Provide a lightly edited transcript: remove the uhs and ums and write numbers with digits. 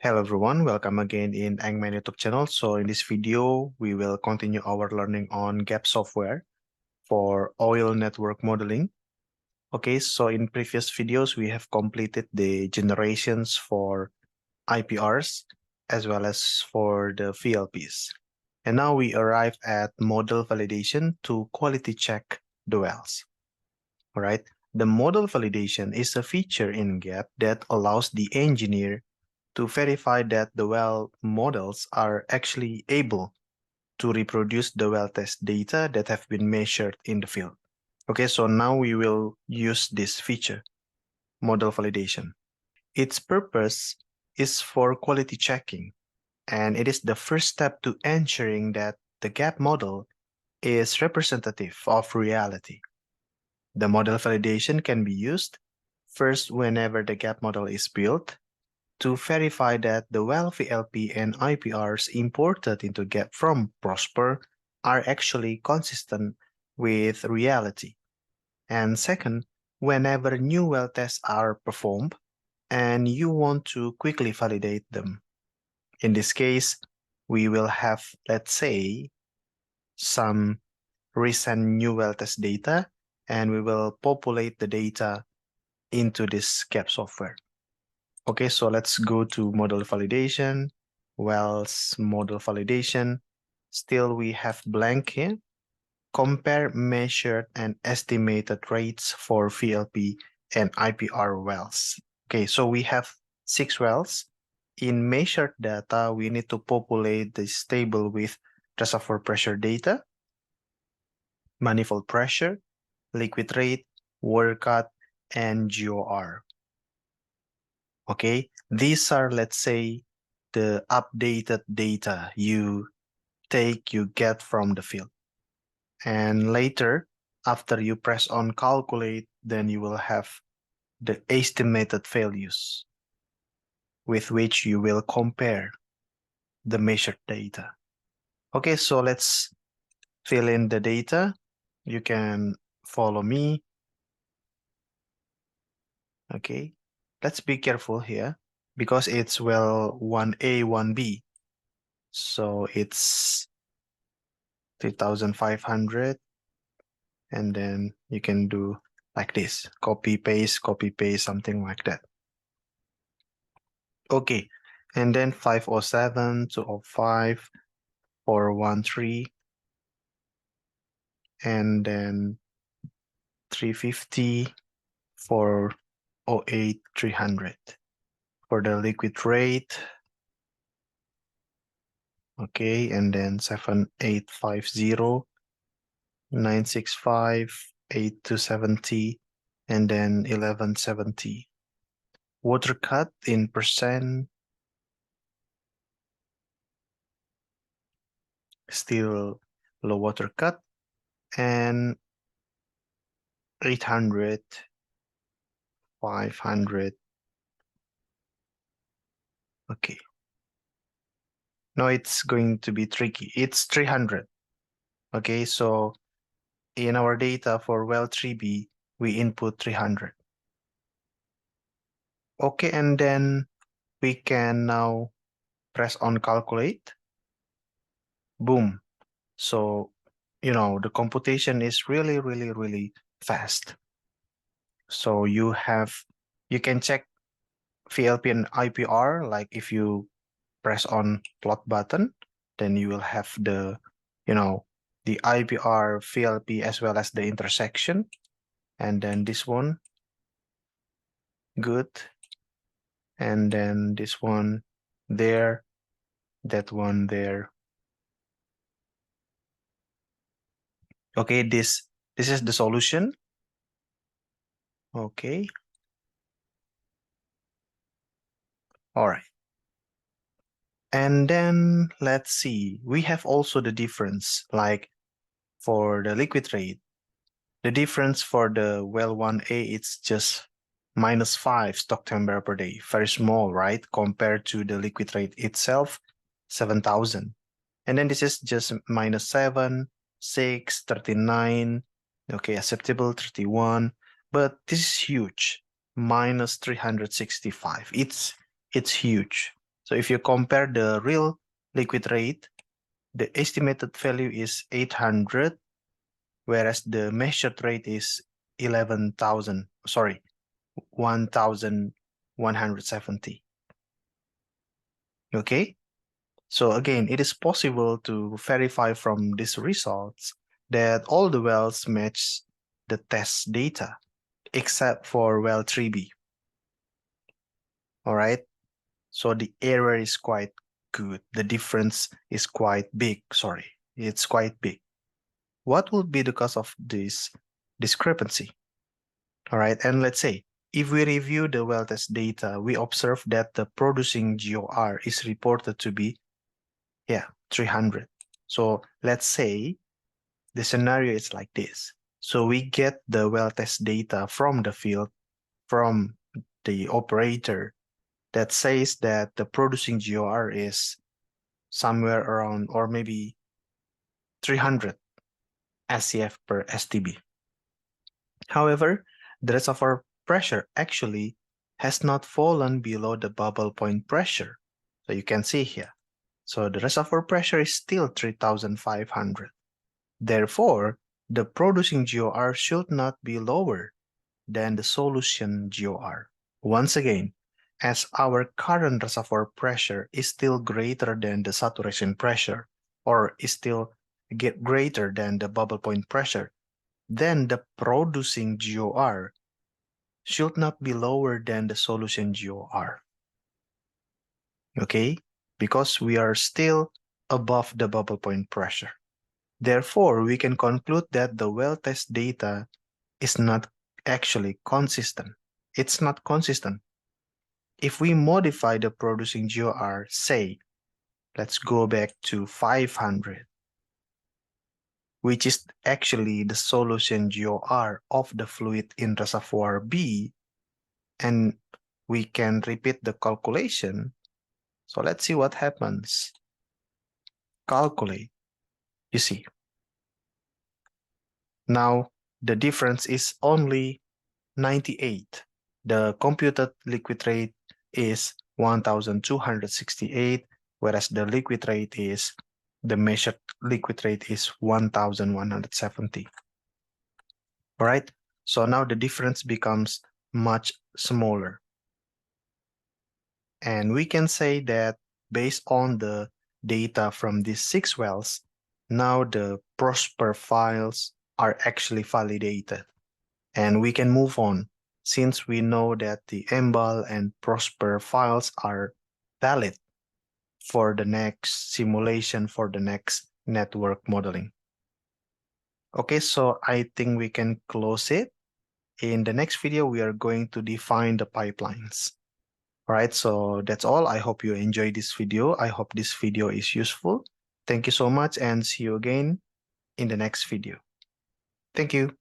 Hello everyone, welcome again in Eng-Man YouTube channel. So in this video, we will continue our learning on gap software for oil network modeling. Okay, so in previous videos, we have completed the generations for IPRs as well as for the VLPs. And now we arrive at model validation to quality check the wells. All right, the model validation is a feature in gap that allows the engineer to verify that the well models are actually able to reproduce the well test data that have been measured in the field. Okay, so now we will use this feature, model validation. Its purpose is for quality checking, and it is the first step to ensuring that the gap model is representative of reality. The model validation can be used first whenever the gap model is built, to verify that the well VLP and IPRs imported into gap from Prosper are actually consistent with reality. And second, whenever new well tests are performed and you want to quickly validate them. In this case, we will have, let's say, some recent new well test data, and we will populate the data into this gap software. Okay, so let's go to model validation, wells model validation. Still, we have blank here. Compare measured and estimated rates for VLP and IPR wells. Okay, so we have 6 wells. In measured data, we need to populate this table with reservoir pressure data, manifold pressure, liquid rate, water cut, and GOR. Okay, these are, let's say, the updated data you get from the field. And later, after you press on calculate, then you will have the estimated values with which you will compare the measured data. Okay, so let's fill in the data. You can follow me. Okay, let's be careful here because it's well 1A, 1B. So it's 3,500, and then you can do like this, copy paste, something like that. Okay, and then 507, 205, 413, and then 350, 408, 300. For the liquid rate, okay, and then 7850, 965, 8270, and then 1170. Water cut in percent, still low water cut, and 800, 500. Okay. Now it's going to be tricky. It's 300. Okay, so in our data for well 3B, we input 300. Okay, and then we can now press on calculate. Boom. So, the computation is really, really, really fast. So you can check VLP and IPR, like if you press on plot button, then you will have the IPR, VLP, as well as the intersection. And then this one, good. And then this one there, that one there. Okay, this is the solution. Okay. All right. And then let's see, we have also the difference, like for the liquid rate. The difference for the well 1A, it's just -5 stock time barrel per day. Very small, right? Compared to the liquid rate itself, 7,000. And then this is just -7, 6, 39. Okay, acceptable, 31. But this is huge, -365. It's huge. So if you compare the real liquid rate, the estimated value is 800, whereas the measured rate is 11,170. Okay, so again, it is possible to verify from these results that all the wells match the test data, except for well 3B. All right, so the error is quite good. The difference is quite big. Sorry, it's quite big. What would be the cause of this discrepancy? All right, and let's say if we review the well test data, we observe that the producing GOR is reported to be 300. So let's say the scenario is like this. So we get the well test data from the field, from the operator, that says that the producing GOR is somewhere around, or maybe 300 SCF per STB. However, the reservoir pressure actually has not fallen below the bubble point pressure. So you can see here. So the reservoir pressure is still 3,500. Therefore, the producing GOR should not be lower than the solution GOR. Once again, as our current reservoir pressure is still greater than the saturation pressure, or is still greater than the bubble point pressure, then the producing GOR should not be lower than the solution GOR. Okay? Because we are still above the bubble point pressure. Therefore, we can conclude that the well test data is not actually consistent. It's not consistent. If we modify the producing GOR, say, let's go back to 500, which is actually the solution GOR of the fluid in reservoir B, and we can repeat the calculation. So let's see what happens. Calculate. You see. Now the difference is only 98. The computed liquid rate is 1,268, whereas the measured liquid rate is 1,170. All right, so now the difference becomes much smaller. And we can say that based on the data from these 6 wells, now the Prosper files are actually validated. And we can move on since we know that the EMBAL and Prosper files are valid for the next simulation, for the next network modeling. Okay, so I think we can close it. In the next video, we are going to define the pipelines. All right, so that's all. I hope you enjoyed this video. I hope this video is useful. Thank you so much and see you again in the next video. Thank you.